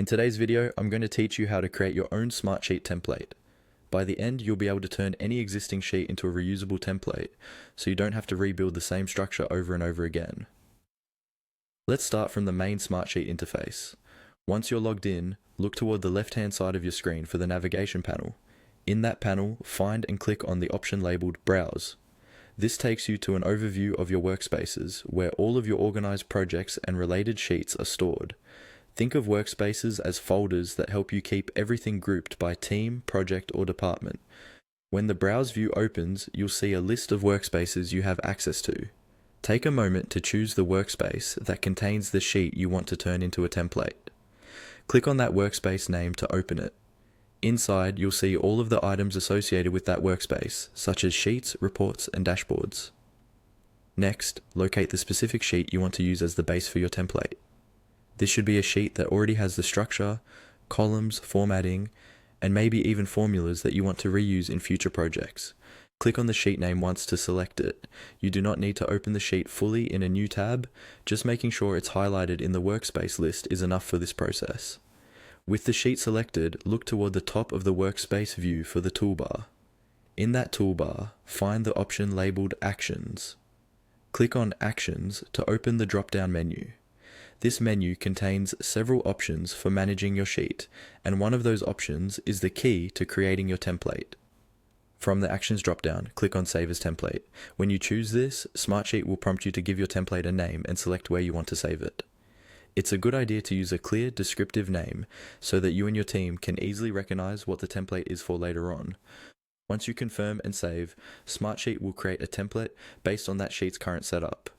In today's video, I'm going to teach you how to create your own Smartsheet template. By the end, you'll be able to turn any existing sheet into a reusable template, so you don't have to rebuild the same structure over and over again. Let's start from the main Smartsheet interface. Once you're logged in, look toward the left-hand side of your screen for the navigation panel. In that panel, find and click on the option labeled Browse. This takes you to an overview of your workspaces, where all of your organized projects and related sheets are stored. Think of workspaces as folders that help you keep everything grouped by team, project, or department. When the Browse view opens, you'll see a list of workspaces you have access to. Take a moment to choose the workspace that contains the sheet you want to turn into a template. Click on that workspace name to open it. Inside, you'll see all of the items associated with that workspace, such as sheets, reports, and dashboards. Next, locate the specific sheet you want to use as the base for your template. This should be a sheet that already has the structure, columns, formatting, and maybe even formulas that you want to reuse in future projects. Click on the sheet name once to select it. You do not need to open the sheet fully in a new tab, just making sure it's highlighted in the workspace list is enough for this process. With the sheet selected, look toward the top of the workspace view for the toolbar. In that toolbar, find the option labeled Actions. Click on Actions to open the drop-down menu. This menu contains several options for managing your sheet, and one of those options is the key to creating your template. From the Actions drop-down, click on Save as Template. When you choose this, Smartsheet will prompt you to give your template a name and select where you want to save it. It's a good idea to use a clear, descriptive name so that you and your team can easily recognize what the template is for later on. Once you confirm and save, Smartsheet will create a template based on that sheet's current setup.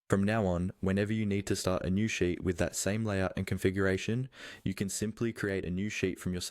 From now on, whenever you need to start a new sheet with that same layout and configuration, you can simply create a new sheet from your